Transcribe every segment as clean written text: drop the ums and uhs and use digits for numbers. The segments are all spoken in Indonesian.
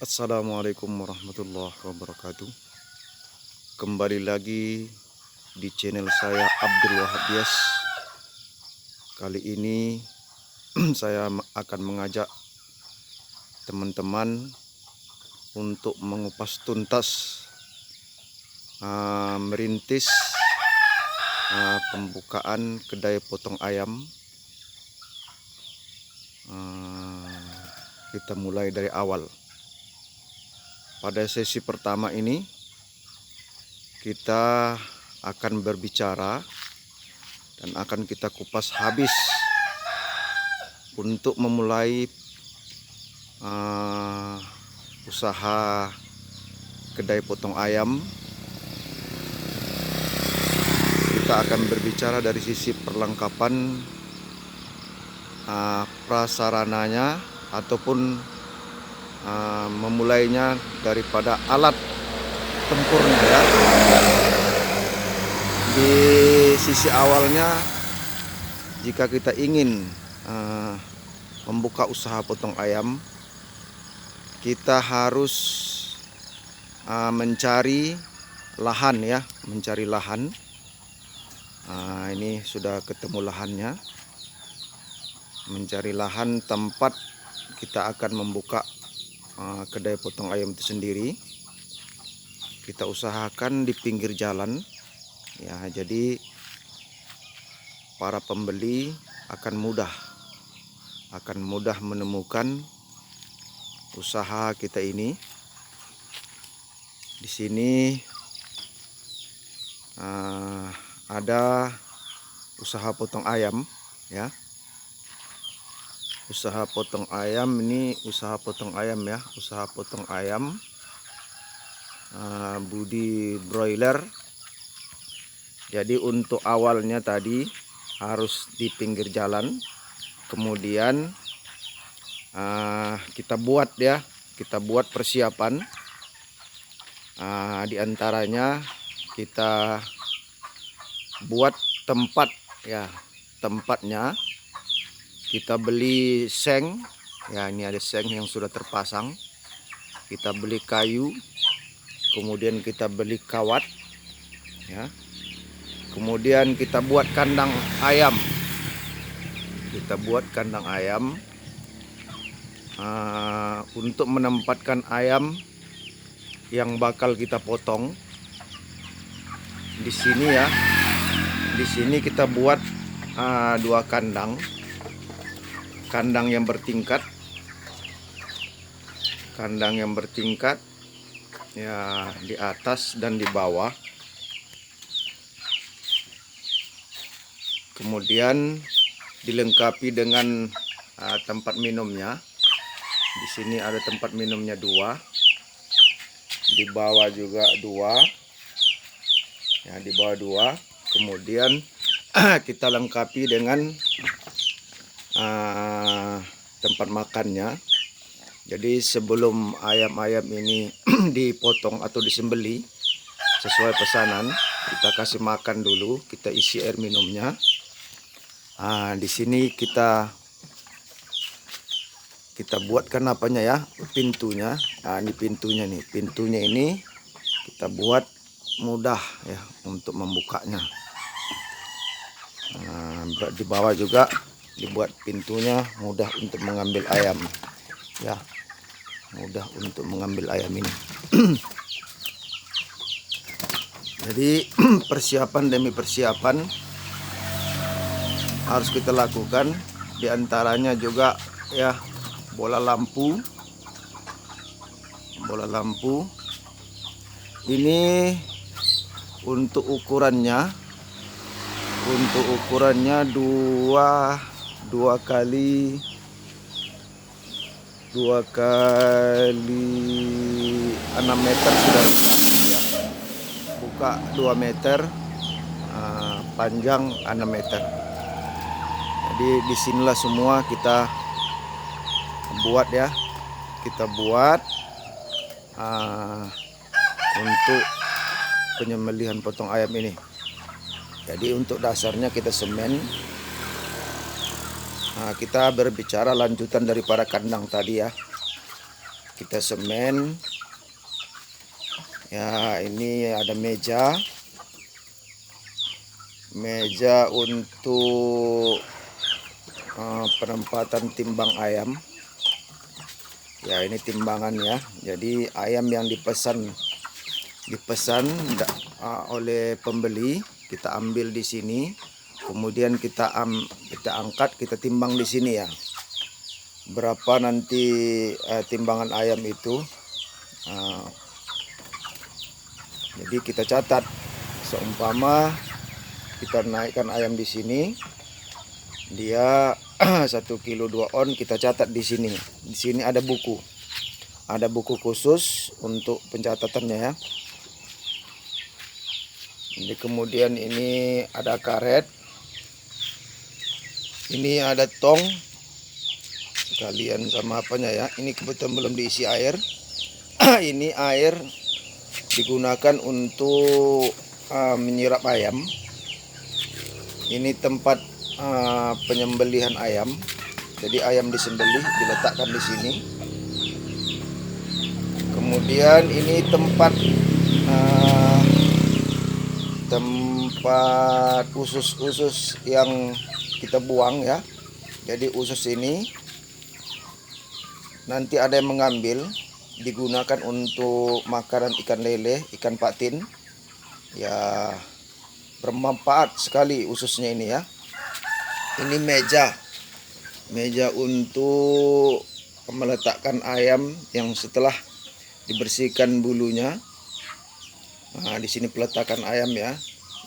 Assalamualaikum warahmatullahi wabarakatuh. Kembali lagi di channel saya Abdul Wahab Bias. Kali ini saya akan mengajak teman-teman untuk mengupas tuntas merintis pembukaan kedai potong ayam. Kita mulai dari awal. Pada sesi pertama ini kita akan berbicara dan akan kita kupas habis untuk memulai usaha kedai potong ayam. Kita akan berbicara dari sisi perlengkapan prasarananya ataupun memulainya daripada alat tempurnya ya. Di sisi awalnya, jika kita ingin membuka usaha potong ayam, kita harus mencari lahan ya, mencari lahan. Ini sudah ketemu lahannya. Mencari lahan tempat kita akan membuka kedai potong ayam itu sendiri. Kita usahakan di pinggir jalan ya, jadi para pembeli akan mudah menemukan usaha kita ini. Di sini ada usaha potong ayam ya. Usaha potong ayam ini usaha potong ayam ya, usaha potong ayam budi broiler. Jadi untuk awalnya tadi harus di pinggir jalan, kemudian kita buat ya, kita buat persiapan. Di antaranya kita buat tempat ya, tempatnya. Kita beli seng ya, ini ada seng yang sudah terpasang. Kita beli kayu, kemudian kita beli kawat ya, kemudian kita buat kandang ayam. Kita buat kandang ayam untuk menempatkan ayam yang bakal kita potong di sini ya. Di sini kita buat dua kandang. Kandang yang bertingkat, ya, di atas dan di bawah. Kemudian dilengkapi dengan tempat minumnya. Di sini ada tempat minumnya dua, di bawah juga dua ya, di bawah dua. Kemudian kita lengkapi dengan tempat makannya. Jadi sebelum ayam-ayam ini dipotong atau disembeli sesuai pesanan, kita kasih makan dulu, kita isi air minumnya. Di sini kita buatkan apanya ya, pintunya. Ini pintunya nih, pintunya ini kita buat mudah ya untuk membukanya. Di bawah juga dibuat pintunya mudah untuk mengambil ayam ya, mudah untuk mengambil ayam ini. Jadi persiapan demi persiapan harus kita lakukan. Di antaranya juga ya, bola lampu ini untuk ukurannya dua kali 6 meter sudah ya. Buka 2 meter, panjang 6 meter. Jadi disinilah semua kita buat ya, kita buat untuk penyembelihan potong ayam ini. Jadi untuk dasarnya kita semen. Kita berbicara lanjutan daripada kandang tadi ya. kita semen. Ya, ini ada meja untuk penempatan timbang ayam. Ya, ini timbangannya. Jadi ayam yang dipesan oleh pembeli, kita ambil di sini, kemudian kita angkat, kita timbang di sini ya. Berapa nanti timbangan ayam itu. Jadi kita catat, seumpama kita naikkan ayam di sini, dia 1 kilo 2 on, kita catat di sini. Di sini ada buku khusus untuk pencatatannya ya. Jadi kemudian ini ada karet, ini ada tong sekalian sama apanya ya. Ini kebetulan belum diisi air. Ini air digunakan untuk menyirap ayam. Ini tempat penyembelihan ayam. Jadi ayam disembelih, diletakkan di sini. Kemudian ini tempat usus yang kita buang ya. Jadi usus ini nanti ada yang mengambil, digunakan untuk makanan ikan lele, ikan patin. Ya, bermanfaat sekali ususnya ini ya. Ini meja untuk meletakkan ayam yang setelah dibersihkan bulunya. Nah, di sini peletakan ayam ya.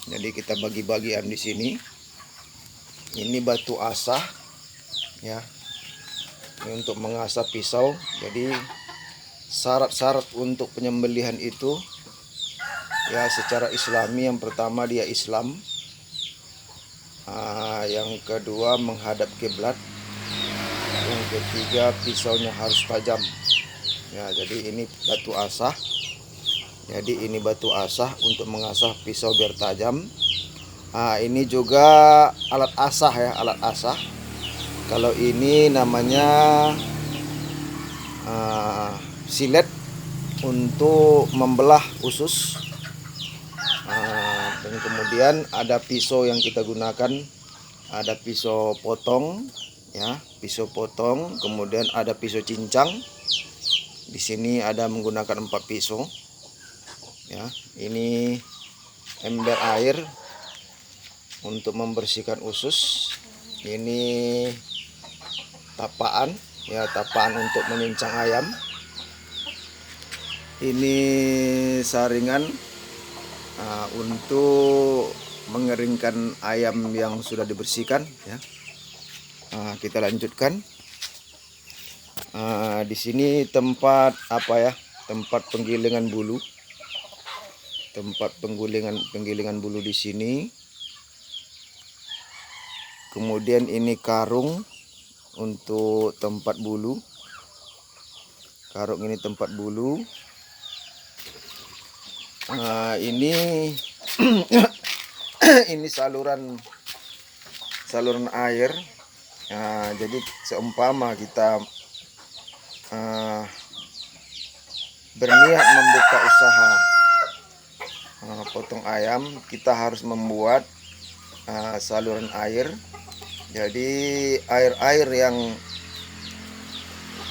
Jadi kita bagi-bagian di sini. Ini batu asah ya. Ini untuk mengasah pisau. Jadi syarat-syarat untuk penyembelihan itu ya secara Islami, yang pertama dia Islam, yang kedua menghadap kiblat, yang ketiga pisaunya harus tajam ya. Jadi ini batu asah. Jadi ini batu asah untuk mengasah pisau biar tajam. Ini juga alat asah ya, alat asah. Kalau ini namanya silet untuk membelah usus. Dan kemudian ada pisau yang kita gunakan, ada pisau potong ya, pisau potong, kemudian ada pisau cincang. Di sini ada menggunakan 4 pisau ya. Ini ember air untuk membersihkan usus. Ini tapaan ya, tapaan untuk menyincang ayam. Ini saringan untuk mengeringkan ayam yang sudah dibersihkan ya. Kita lanjutkan. Di sini tempat apa ya? Tempat penggilingan bulu. Tempat penggilingan bulu di sini. Kemudian ini karung untuk tempat bulu. Karung ini tempat bulu. Ini ini saluran air. Jadi seumpama kita berniat membuka usaha potong ayam, kita harus membuat saluran air. Jadi air-air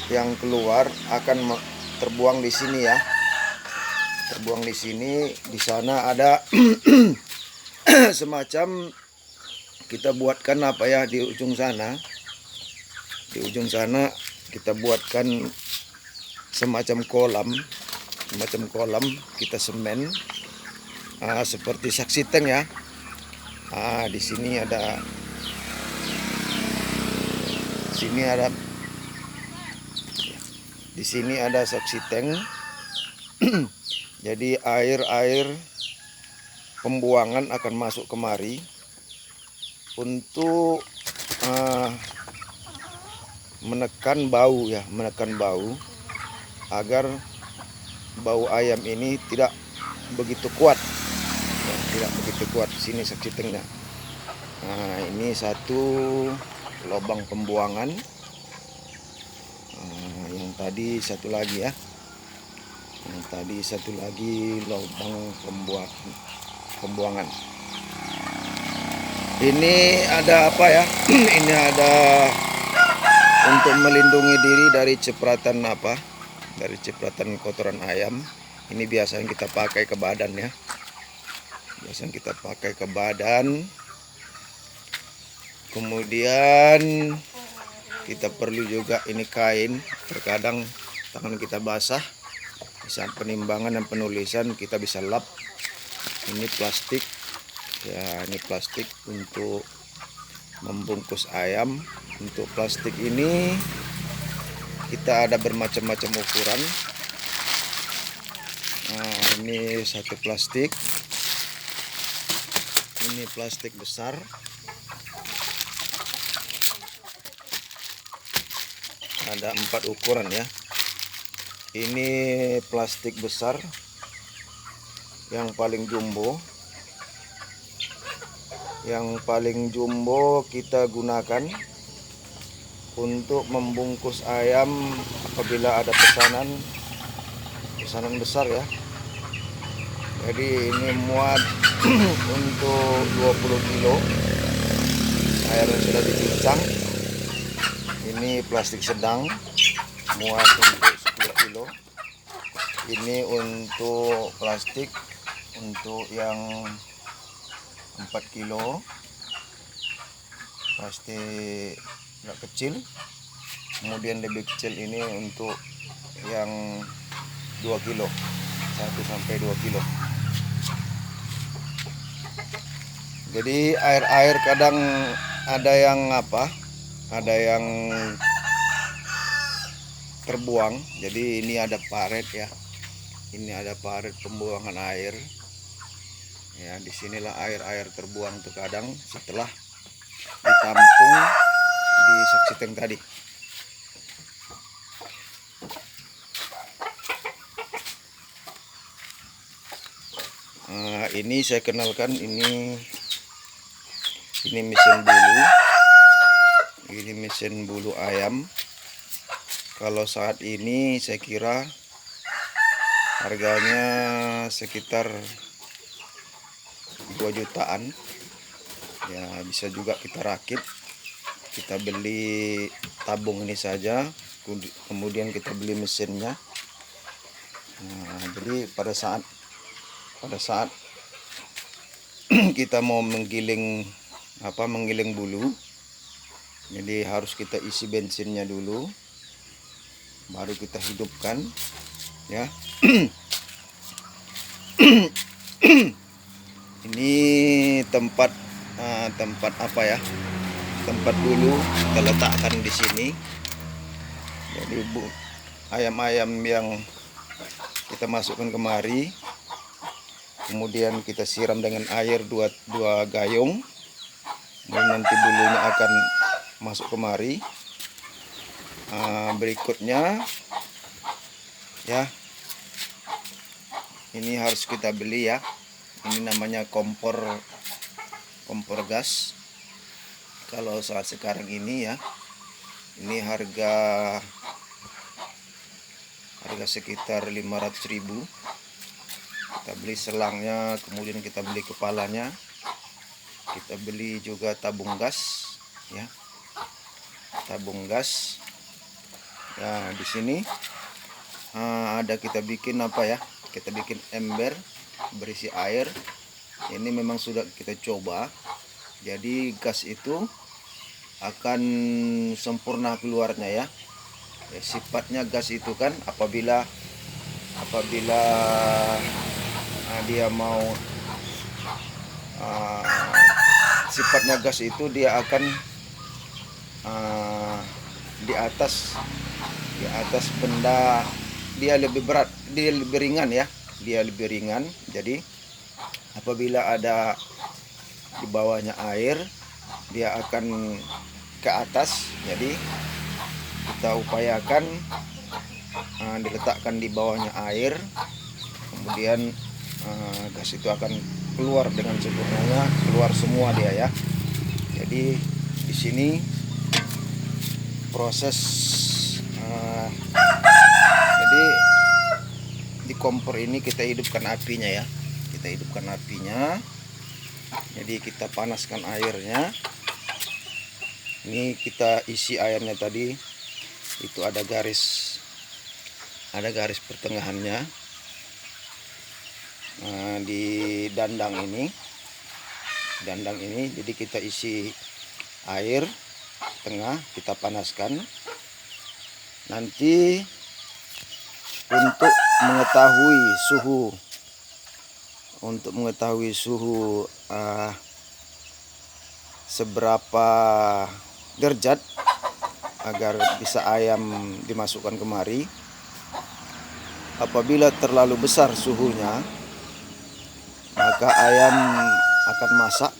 yang keluar akan terbuang di sini ya. Terbuang di sini. Di sana ada semacam, kita buatkan apa ya, di ujung sana. Di ujung sana kita buatkan semacam kolam, kita semen seperti saksi tank ya. Di sini ada saksi tank. Jadi air pembuangan akan masuk kemari untuk menekan bau ya, agar bau ayam ini tidak begitu kuat ya, tidak begitu kuat. Sini saksi tengah. Ini satu lubang pembuangan yang tadi satu lagi ya. Yang tadi satu lagi lubang pembuangan. Ini ada apa ya? Ini ada untuk melindungi diri dari cipratan apa? Dari cipratan kotoran ayam. Ini biasanya kita pakai ke badan ya. Biasanya kita pakai ke badan. Kemudian kita perlu juga ini kain. Terkadang tangan kita basah. Di saat penimbangan dan penulisan kita bisa lap. Ini plastik. Ya, ini plastik untuk membungkus ayam. Untuk plastik ini kita ada bermacam-macam ukuran. Nah, ini satu plastik. Ini plastik besar. Ada 4 ukuran ya. Ini plastik besar yang paling jumbo. Yang paling jumbo kita gunakan untuk membungkus ayam apabila ada pesanan besar ya. Jadi ini muat untuk 20 kilo air yang sudah dicincang. Ini plastik sedang muat untuk 10 kilo. Ini untuk plastik untuk yang 4 kilo. Plastik agak kecil. Kemudian lebih kecil ini untuk yang 2 kilo. 1 sampai 2 kilo. Jadi air-air kadang ada yang apa? Ada yang terbuang. Jadi ini ada paret ya. Ini ada paret pembuangan air. Ya, disinilah air-air terbuang tuh kadang setelah ditampung di saksi tank tadi. Ini saya kenalkan, ini mesin bulu. Ini mesin bulu ayam. Kalau saat ini saya kira harganya sekitar 2 jutaan. Ya, bisa juga kita rakit. Kita beli tabung ini saja, kemudian kita beli mesinnya. Nah, jadi pada saat kita mau menggiling bulu, jadi harus kita isi bensinnya dulu, baru kita hidupkan ya. Ini tempat apa ya, tempat bulu kita letakkan di sini. Jadi ayam-ayam yang kita masukkan kemari, kemudian kita siram dengan air 2 gayung, dan nanti bulunya akan masuk kemari. Berikutnya ya, ini harus kita beli ya. Ini namanya kompor gas. Kalau saat sekarang ini ya, ini harga sekitar 500.000. Kita beli selangnya, kemudian kita beli kepalanya, kita beli juga tabung gas ya, tabung gas. Nah, di sini ada kita bikin apa ya, kita bikin ember berisi air. Ini memang sudah kita coba, jadi gas itu akan sempurna keluarnya ya. Sifatnya gas itu kan apabila dia mau sifatnya gas itu dia akan di atas benda, dia lebih berat, dia lebih ringan ya, dia lebih ringan. Jadi apabila ada di bawahnya air, dia akan ke atas. Jadi kita upayakan diletakkan di bawahnya air, kemudian gas itu akan keluar dengan sempurnanya, keluar semua dia ya. Jadi di sini proses kompor ini kita hidupkan apinya ya. Kita hidupkan apinya. Jadi kita panaskan airnya. Ini kita isi airnya tadi. Itu ada garis pertengahannya. Nah, di dandang ini. Jadi kita isi air tengah, kita panaskan. Nanti untuk mengetahui suhu seberapa derajat agar bisa ayam dimasukkan kemari. Apabila terlalu besar suhunya, maka ayam akan masak.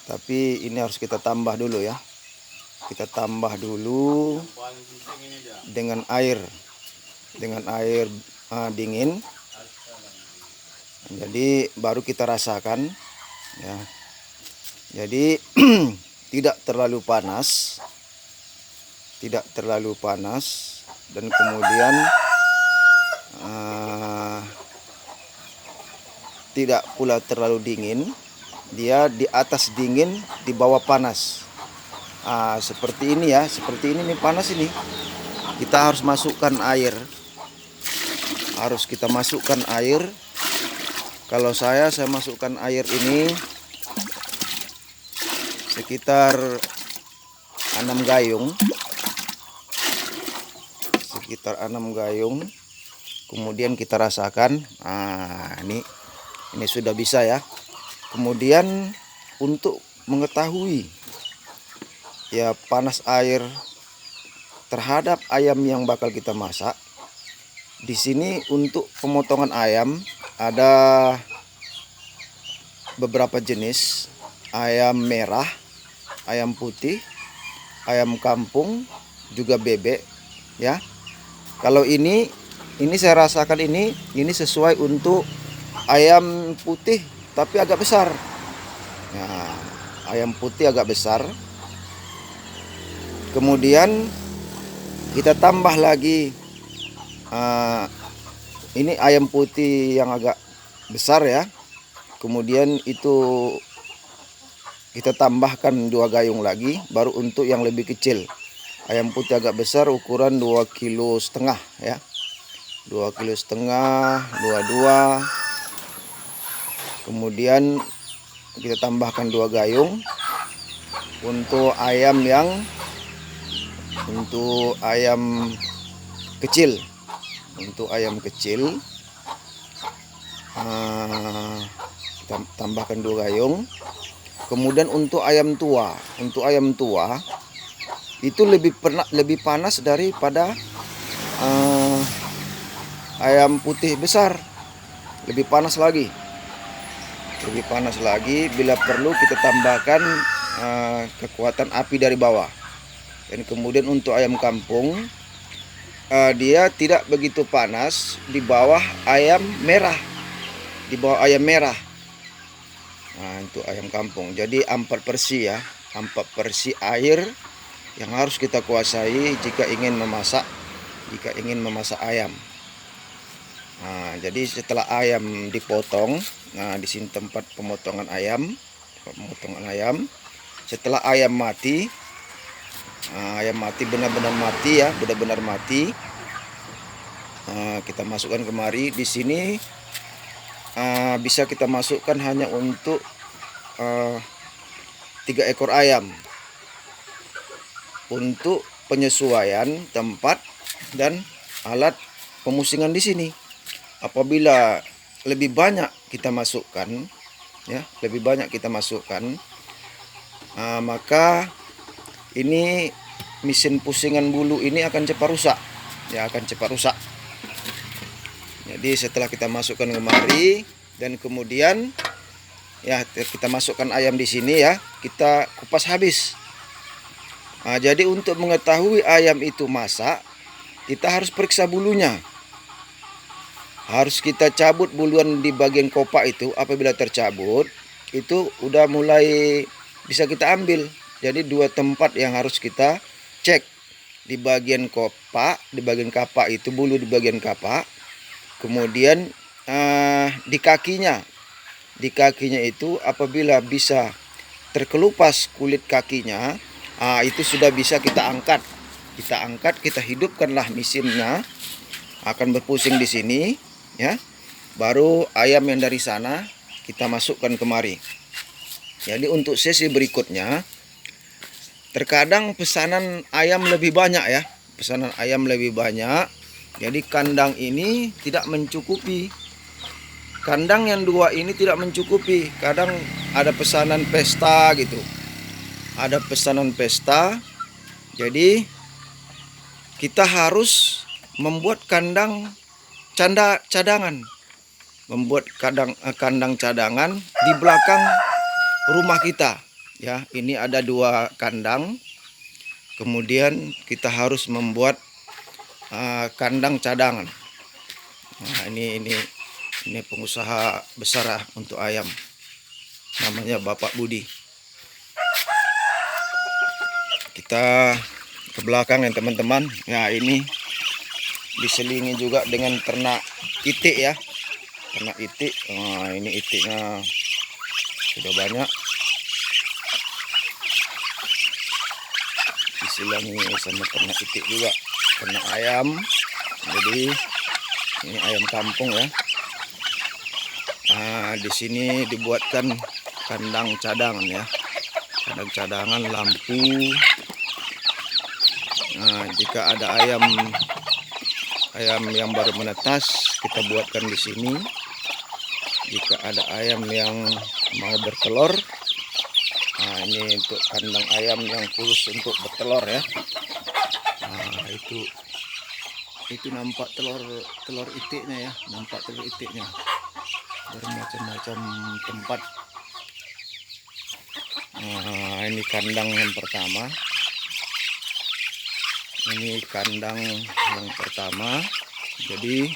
Tapi ini harus kita tambah dulu ya. Kita tambah dulu dengan air dingin. Jadi baru kita rasakan ya. Jadi tidak terlalu panas dan kemudian tidak pula terlalu dingin. Dia di atas dingin, di bawah panas. Seperti ini ya, seperti ini nih panas ini. Kita harus masukkan air. Kalau saya masukkan air ini sekitar 6 gayung. Kemudian kita rasakan. Ini sudah bisa ya. Kemudian untuk mengetahui ya panas air terhadap ayam yang bakal kita masak, di sini untuk pemotongan ayam ada beberapa jenis: ayam merah, ayam putih, ayam kampung, juga bebek ya. Kalau ini saya rasakan ini sesuai untuk ayam putih tapi agak besar. Nah, ayam putih agak besar. Kemudian kita tambah lagi ini ayam putih yang agak besar ya. Kemudian itu kita tambahkan 2 gayung lagi, baru untuk yang lebih kecil. Ayam putih agak besar ukuran 2,5 kilo ya. 2,5 kilo, 22. Kemudian kita tambahkan 2 gayung untuk ayam kecil. Kita tambahkan 2 gayung. Kemudian untuk ayam tua itu lebih panas daripada ayam putih besar. Lebih panas lagi. Bila perlu kita tambahkan kekuatan api dari bawah. Dan kemudian untuk ayam kampung, dia tidak begitu panas di bawah ayam merah. Nah, untuk ayam kampung. Jadi 4 porsi ya. 4 porsi air yang harus kita kuasai jika ingin memasak ayam. Nah, jadi setelah ayam dipotong, nah di sini tempat pemotongan ayam. Setelah ayam mati, benar-benar mati. Kita masukkan kemari. Di sini bisa kita masukkan hanya untuk 3 ekor ayam. Untuk penyesuaian tempat dan alat pemusingan di sini. Apabila lebih banyak kita masukkan, maka ini mesin pusingan bulu ini akan cepat rusak. Jadi setelah kita masukkan kemari dan kemudian ya kita masukkan ayam di sini ya, kita kupas habis. Jadi untuk mengetahui ayam itu masak, kita harus periksa bulunya. Harus kita cabut buluan di bagian kopak itu. Apabila tercabut, itu udah mulai bisa kita ambil. Jadi 2 tempat yang harus kita cek. Di bagian kopak, di bagian kapak itu, bulu di bagian kapak. Kemudian di kakinya itu apabila bisa terkelupas kulit kakinya, itu sudah bisa kita angkat. Kita hidupkanlah mesinnya, akan berpusing di sini, ya. Baru ayam yang dari sana kita masukkan kemari. Jadi untuk sesi berikutnya, terkadang pesanan ayam lebih banyak ya, jadi kandang ini tidak mencukupi. Kandang yang 2 ini tidak mencukupi. Kadang ada pesanan pesta gitu. Jadi kita harus membuat kandang cadangan. Kandang cadangan di belakang rumah kita. Ya, ini ada 2 kandang. Kemudian kita harus membuat kandang cadangan. Nah, ini pengusaha besar untuk ayam, namanya Bapak Budi. Kita ke belakang ya teman-teman. Ya, ini diselingi juga dengan ternak itik ya, ternak itik. Nah, ini itiknya sudah banyak, diselingi sama ternak itik juga, ternak ayam. Jadi ini ayam kampung ya. Di sini dibuatkan kandang cadangan ya, kandang cadangan, lampu. Jika ada ayam yang baru menetas, kita buatkan di sini. Jika ada ayam yang mau bertelur, ini untuk kandang ayam yang khusus untuk bertelur ya. Itu nampak telur itiknya ya, bermacam-macam tempat. Ini kandang yang pertama. Jadi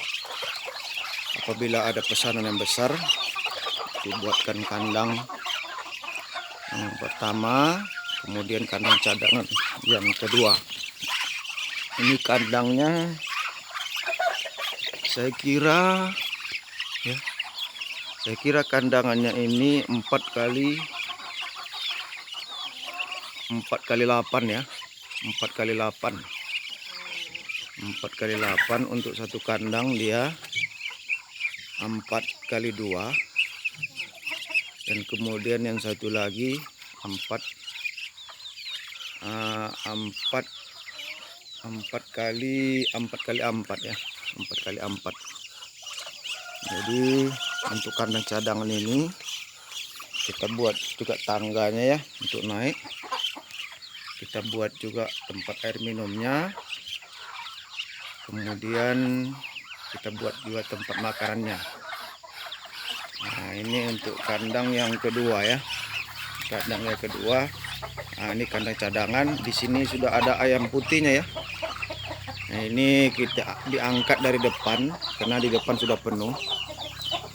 apabila ada pesanan yang besar, dibuatkan kandang yang pertama, kemudian kandang cadangan yang kedua. Ini kandangnya saya kira kandangannya ini 4 kali 8 ya. 4 kali 8 untuk satu kandang, dia 4 kali 2, dan kemudian yang satu lagi 4 kali 4 ya, 4 kali 4. Jadi untuk kandang cadangan ini kita buat juga tangganya ya untuk naik. Kita buat juga tempat air minumnya. Kemudian kita buat juga tempat makanannya. Nah, ini untuk kandang yang kedua ya. Ini kandang cadangan. Di sini sudah ada ayam putihnya ya. Nah, ini kita diangkat dari depan karena di depan sudah penuh.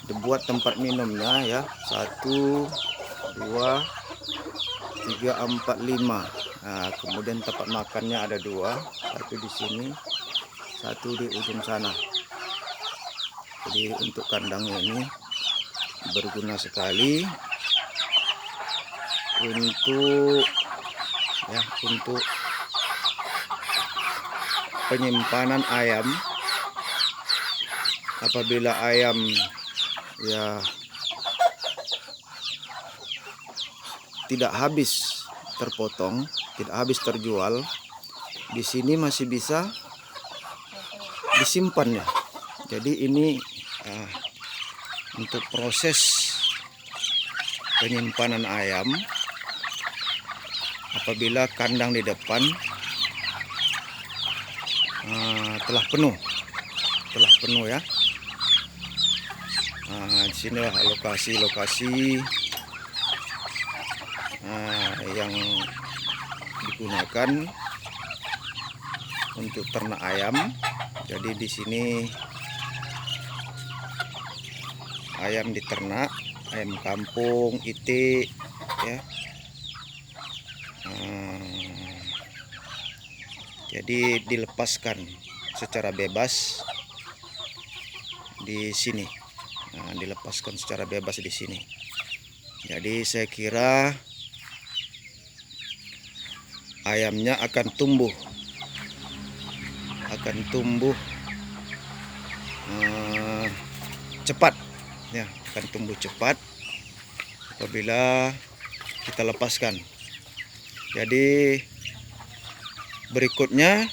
Dibuat tempat minumnya ya. 1, 2, 3, 4, 5. Nah, kemudian tempat makannya ada 2, 1 di sini, 1 di ujung sana. Jadi untuk kandangnya ini berguna sekali untuk penyimpanan ayam. Apabila ayam ya tidak habis terpotong, tidak habis terjual, di sini masih bisa disimpan ya. Jadi ini untuk proses penyimpanan ayam apabila kandang di depan telah penuh ya. Di sinilah lokasi yang digunakan untuk ternak ayam. Jadi di sini ayam diternak, ayam kampung, itik ya. Jadi dilepaskan secara bebas di sini. Nah, dilepaskan secara bebas di sini. Jadi saya kira ayamnya akan tumbuh cepat ya, akan tumbuh cepat apabila kita lepaskan. Jadi berikutnya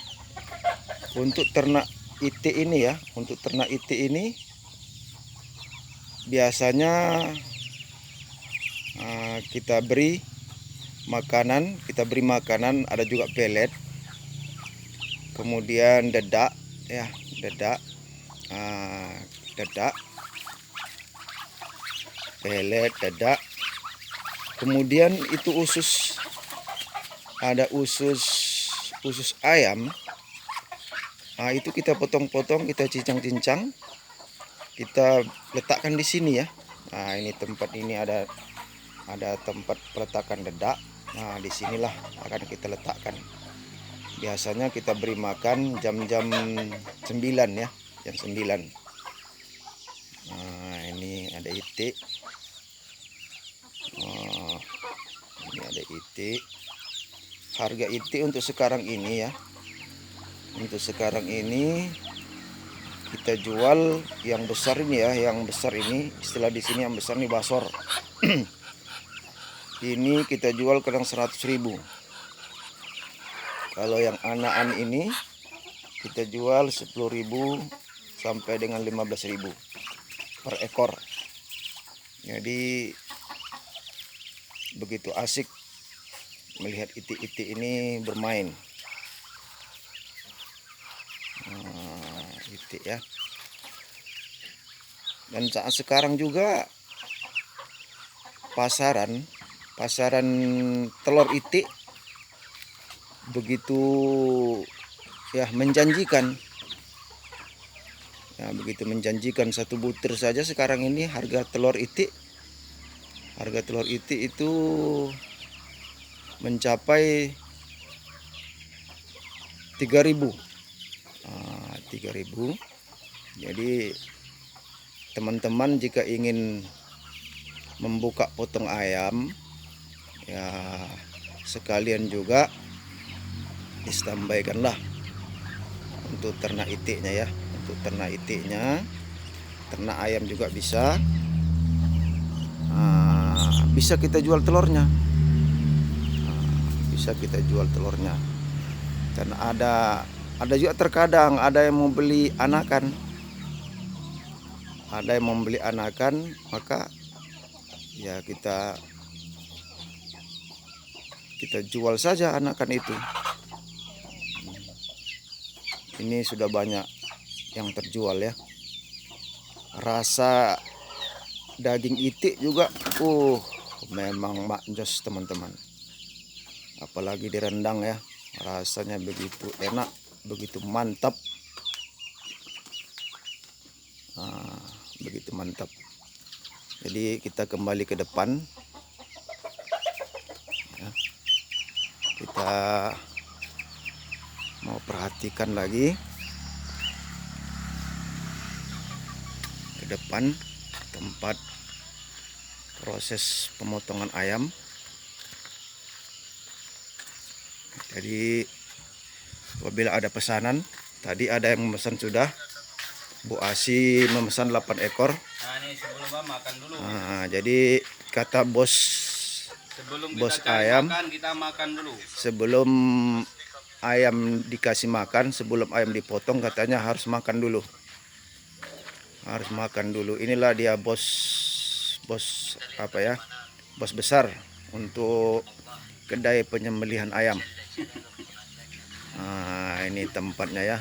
untuk ternak itik ini ya, untuk ternak itik ini biasanya kita beri makanan, ada juga pelet, kemudian dedak ya, dedak, pelet, dedak, kemudian itu usus, ada usus ayam. Nah, itu kita potong-potong, kita cincang-cincang, kita letakkan di sini ya. Nah, ini tempat ini ada tempat peletakan dedak. Nah, disinilah akan kita letakkan. Biasanya kita beri makan jam-jam 9 ya, jam 9. Nah, ini ada itik. Ini ada itik. Harga itik untuk sekarang ini ya, untuk sekarang ini kita jual yang besar ini ya, yang besar ini, istilah di sini yang besar ini basor. Ini kita jual kadang 100.000. Kalau yang anakan ini kita jual 10.000 sampai dengan 15.000 per ekor. Jadi begitu asik melihat itik-itik ini bermain. Itik ya. Dan saat sekarang juga pasaran telur itik begitu ya menjanjikan. Ya, begitu menjanjikan, satu butir saja sekarang ini harga telur itik itu mencapai 3.000. 3.000. Jadi teman-teman jika ingin membuka potong ayam ya, sekalian juga ditambahkanlah untuk ternak itiknya ya, untuk ternak itiknya, ternak ayam juga bisa. Bisa kita jual telurnya, karena ada juga terkadang ada yang mau beli anakan, maka ya kita jual saja anakan itu. Ini sudah banyak yang terjual ya. Rasa daging itik juga memang maknyos teman-teman, apalagi direndang ya, rasanya begitu enak, begitu mantap. Begitu mantap. Jadi kita kembali ke depan ya. Kita mau perhatikan lagi ke depan tempat proses pemotongan ayam. Jadi apabila ada pesanan, tadi ada yang memesan sudah, Bu Asi memesan 8 ekor. Nah, ini sebelum makan dulu. Jadi kata bos ayam, kita makan dulu. Sebelum ayam dikasih makan, sebelum ayam dipotong, katanya harus makan dulu. Inilah dia bos apa ya? Bos besar untuk kedai penyembelihan ayam. Ini tempatnya ya.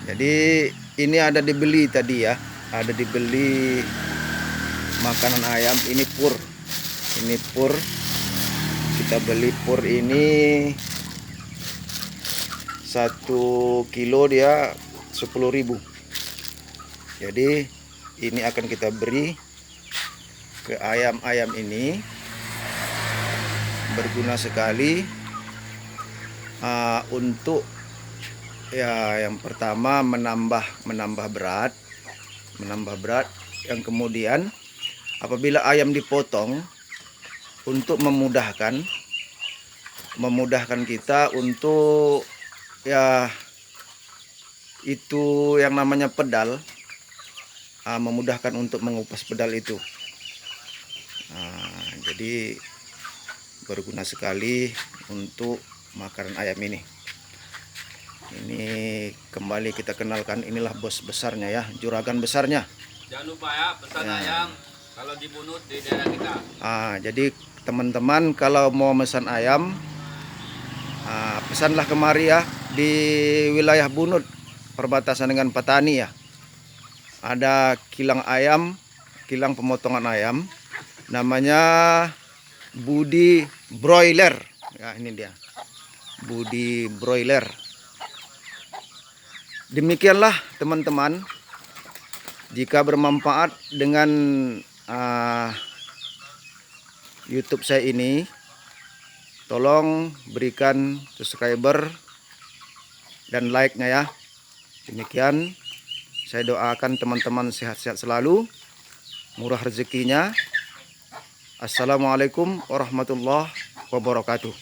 Jadi ini ada dibeli tadi ya, ada dibeli makanan ayam. Ini pur, kita beli pur ini 1 kilo dia 10.000. Jadi ini akan kita beri ke ayam-ayam ini, berguna sekali untuk Ya, yang pertama menambah berat. Yang kemudian apabila ayam dipotong untuk memudahkan kita untuk ya itu yang namanya pedal, memudahkan untuk mengupas pedal itu. Jadi berguna sekali untuk makanan ayam ini. Ini kembali kita kenalkan, inilah bos besarnya ya, juragan besarnya. Jangan lupa ya pesan Ya. ayam kalau di Bunut di daerah kita. Jadi teman-teman kalau mau pesan ayam, pesanlah kemari ya, di wilayah Bunut perbatasan dengan Patani ya. Ada kilang ayam, kilang pemotongan ayam, namanya Budi Broiler. Ya, ini dia, Budi Broiler. Demikianlah teman-teman, jika bermanfaat dengan YouTube saya ini, tolong berikan subscriber dan like-nya ya. Demikian, saya doakan teman-teman sehat-sehat selalu, murah rezekinya. Assalamualaikum warahmatullahi wabarakatuh.